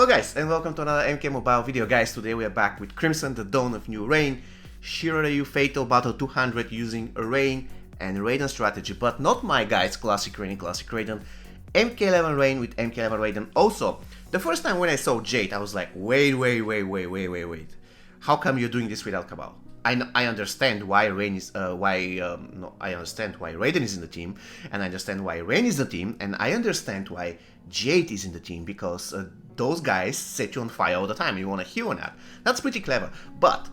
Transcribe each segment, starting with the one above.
Hello guys, and welcome to another MK Mobile video. Guys, today we are back with Crimson, the Dawn of New Rain, Shiroryu Fatal Battle 200 using Rain and Raiden strategy, but not my guys, Classic Raiden, MK11 Rain with MK11 Raiden. Also, the first time when I saw Jade, I was like, wait. How come you're doing this without Cabal? I understand why Raiden is in the team, and I understand why Rain is in the team, and I understand why Jade is in the team, because those guys set you on fire all the time. You want to heal on that. That's pretty clever. But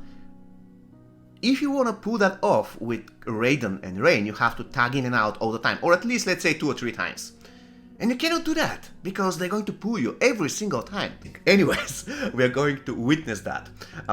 if you want to pull that off with Raiden and Rain, you have to tag in and out all the time, or at least, let's say, 2 or 3 times. And you cannot do that, because they're going to pull you every single time. Anyways, we are going to witness that.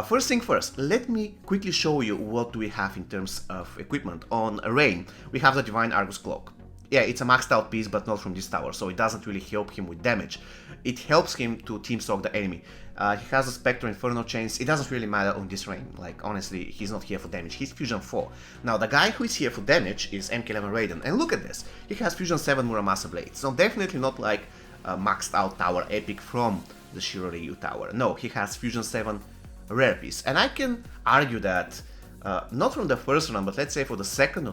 First thing first, let me quickly show you what do we have in terms of equipment. On Rain, we have the Divine Argus Cloak. Yeah, it's a maxed out piece, but not from this tower, so it doesn't really help him with damage. It helps him to team soak the enemy. He has a Spectre Inferno Chains. It doesn't really matter on this Rain. Like, honestly, he's not here for damage. He's Fusion 4. Now, the guy who is here for damage is MK11 Raiden. And look at this. He has Fusion 7 Muramasa Blades. So definitely not like a maxed out tower epic from the Shiroryu tower. No, he has Fusion 7 rare piece. And I can argue that, not from the first run, but let's say for the second,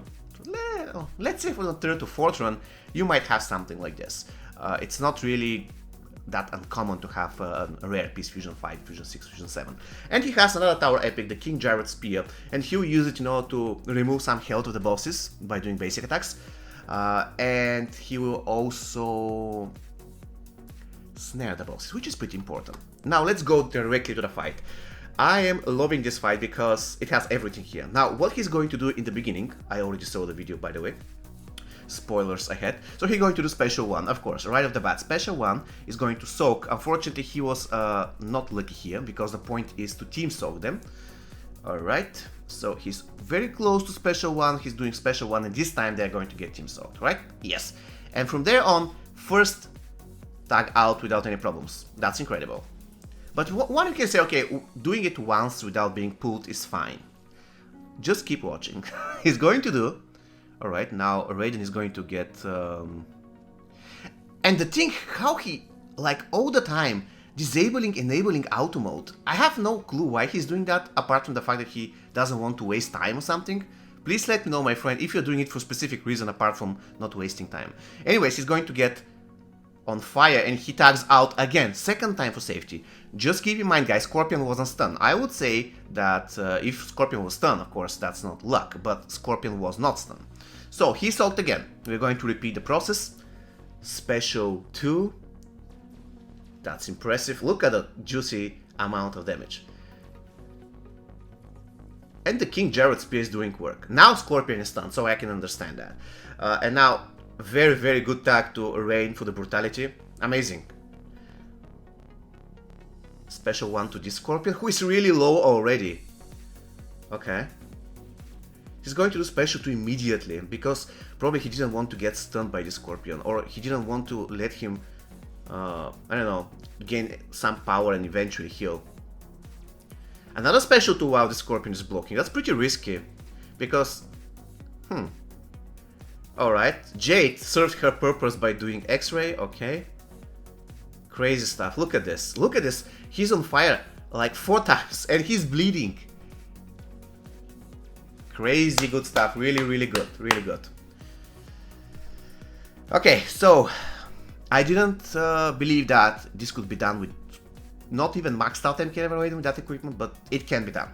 or let's say for the third to fourth run, you might have something like this. It's not really that uncommon to have a rare piece, Fusion 5, Fusion 6, Fusion 7. And he has another tower epic, the King Jared Spear, and he'll use it, to remove some health of the bosses by doing basic attacks. And he will also snare the bosses, which is pretty important. Now let's go directly to the fight. I am loving this fight because it has everything here. Now, what he's going to do in the beginning, I already saw the video, by the way. Spoilers ahead. So he's going to do special 1, of course, right off the bat. Special 1 is going to soak. Unfortunately, he was not lucky here, because the point is to team soak them. Alright, so he's very close to special 1. He's doing special 1, and this time they're going to get team soaked, right? Yes. And from there on, first tag out without any problems. That's incredible. But one you can say, okay, doing it once without being pulled is fine. Just keep watching. He's going to do. Alright, now Raiden is going to get... And the thing, how he, like, all the time, enabling auto mode. I have no clue why he's doing that, apart from the fact that he doesn't want to waste time or something. Please let me know, my friend, if you're doing it for a specific reason apart from not wasting time. Anyways, he's going to get on fire, and he tags out again, second time for safety. Just keep in mind, guys, Scorpion wasn't stunned. I would say that if Scorpion was stunned, of course, that's not luck, but Scorpion was not stunned. So, he soaked again. We're going to repeat the process. Special 2. That's impressive. Look at the juicy amount of damage. And the King Jared Spear is doing work. Now Scorpion is stunned, so I can understand that. And now, very good tag to Rain for the brutality. Amazing. Special 1 to this Scorpion, who is really low already. Okay. He's going to do special 2 immediately, because probably he didn't want to get stunned by the Scorpion, or he didn't want to let him, I don't know, gain some power and eventually heal. Another special 2 while the Scorpion is blocking. That's pretty risky, because, Alright, Jade served her purpose by doing X-Ray, okay. Crazy stuff, look at this, he's on fire like 4 times, and he's bleeding. Crazy good stuff, really good. Okay, so I didn't believe that this could be done with not even maxed out MK11 Raiden with that equipment, but it can be done.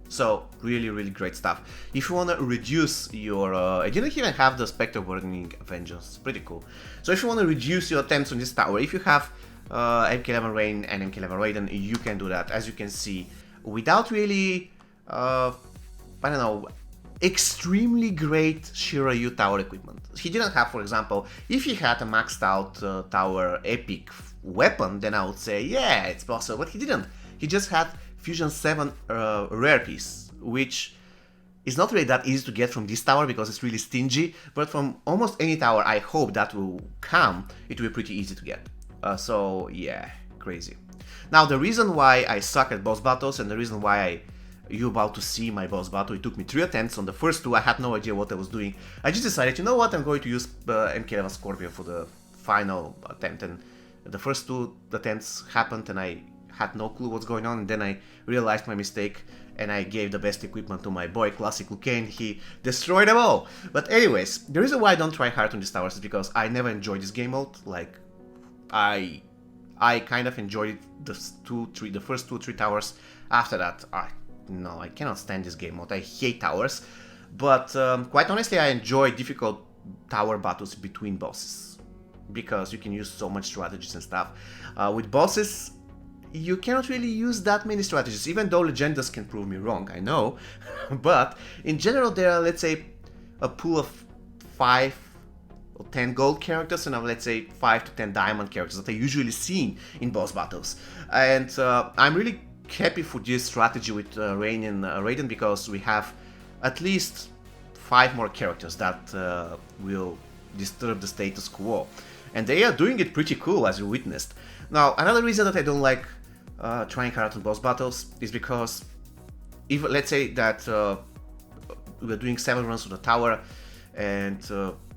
So, really great stuff. If you want to reduce your... I didn't even have the Spectre Burning Vengeance, pretty cool. So if you want to reduce your attempts on this tower, if you have MK11 Rain and MK11 Raiden, you can do that, as you can see, without really... I don't know, extremely great Shiroryu tower equipment. He didn't have, for example, if he had a maxed out tower epic weapon, then I would say, yeah, it's possible, but he didn't. He just had Fusion 7 rare piece, which is not really that easy to get from this tower because it's really stingy, but from almost any tower I hope that will come, it will be pretty easy to get. So yeah, crazy. Now the reason why I suck at boss battles, and the reason why you're about to see my boss battle, it took me 3 attempts. On the first 2 I had no idea what I was doing. I just decided, you know what, I'm going to use MK11 Scorpion for the final attempt, and The first two attempts happened and I had no clue what's going on, and then I realized my mistake and I gave the best equipment to my boy Klassic Kang. He destroyed them all. But anyways, the reason why I don't try hard on these towers is because I never enjoyed this game mode. Like, I kind of enjoyed the first 2-3 towers. After that, no, I cannot stand this game mode. I hate towers. But quite honestly, I enjoy difficult tower battles between bosses, because you can use so much strategies and stuff. With bosses, you cannot really use that many strategies, even though Legendas can prove me wrong, I know. But in general, there are, let's say, a pool of 5 or 10 gold characters and let's say 5 to 10 diamond characters that I usually see in boss battles. And I'm really happy for this strategy with Raiden, because we have at least 5 more characters that will disturb the status quo. And they are doing it pretty cool, as you witnessed. Now, another reason that I don't like trying hard on boss battles is because, if let's say that we're doing 7 runs on the tower, and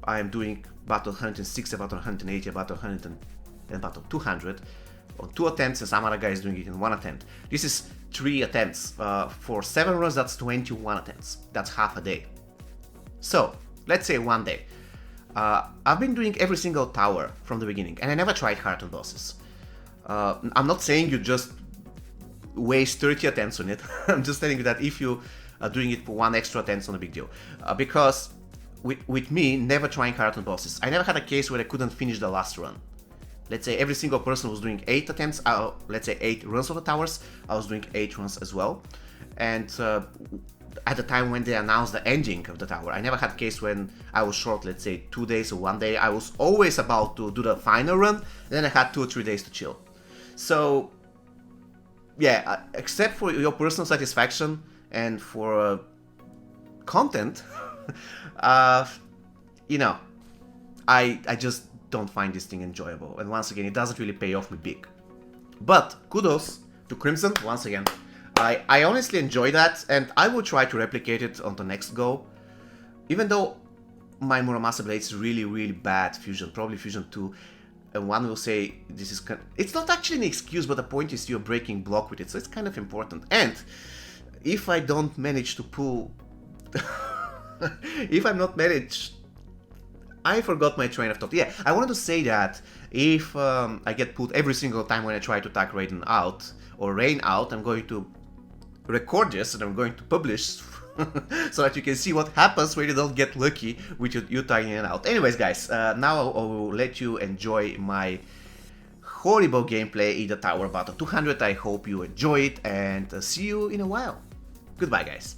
I'm doing battle 160, battle 180, battle 100, and battle 200 on 2 attempts, and some other guy is doing it in 1 attempt. This is 3 attempts. For 7 runs, that's 21 attempts. That's half a day. So, let's say 1 day. I've been doing every single tower from the beginning, and I never tried hard on bosses. I'm not saying you just waste 30 attempts on it. I'm just telling you that if you are doing it for 1 extra attempt, it's not a big deal. Because with me, never trying hard on bosses, I never had a case where I couldn't finish the last run. Let's say every single person was doing 8 attempts, let's say 8 runs of the towers, I was doing 8 runs as well. And at the time when they announced the ending of the tower, I never had a case when I was short, let's say 2 days or 1 day. I was always about to do the final run, and then I had 2 or 3 days to chill. So, yeah, except for your personal satisfaction and for content, you know, I just don't find this thing enjoyable. And once again, it doesn't really pay off me big. But kudos to Crimson once again. I honestly enjoy that, and I will try to replicate it on the next go. Even though my Muramasa Blade is really, really bad fusion, probably fusion 2, and one will say this is it's not actually an excuse, but the point is you're breaking block with it, so it's kind of important. And if I don't manage to pull, if I'm not managed, I forgot my train of thought. Yeah, I wanted to say that if I get pulled every single time when I try to attack Raiden out or Rain out, I'm going to record this and I'm going to publish so that you can see what happens when you don't get lucky with you tying it out. Anyways, guys, now I will let you enjoy my horrible gameplay in the Tower Battle 200. I hope you enjoy it, and see you in a while. Goodbye, guys.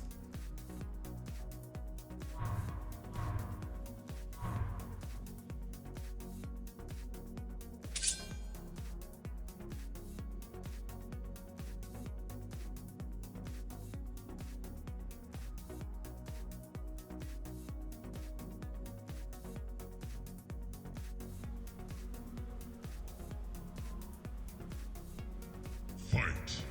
Fight!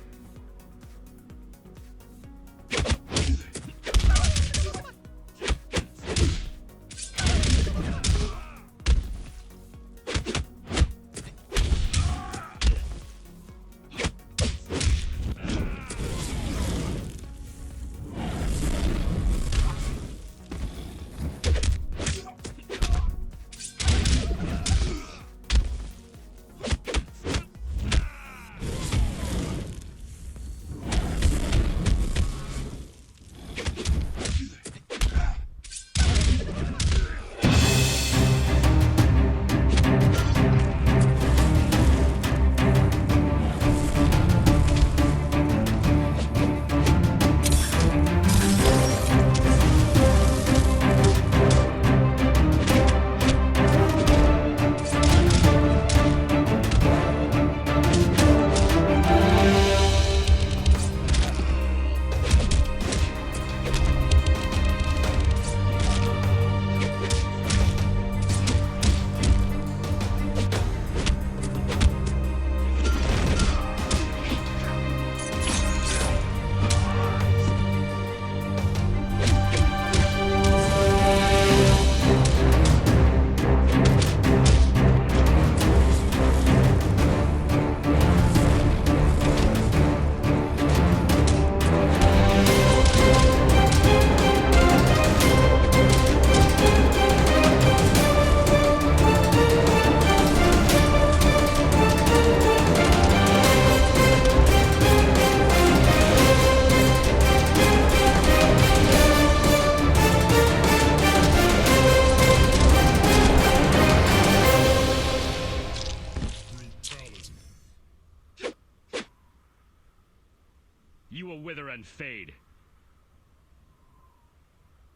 and fade.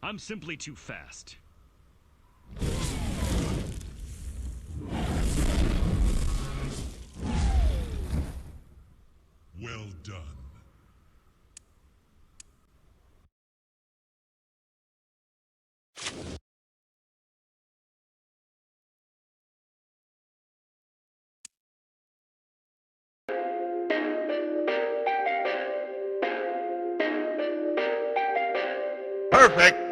I'm simply too fast. Well done. Perfect.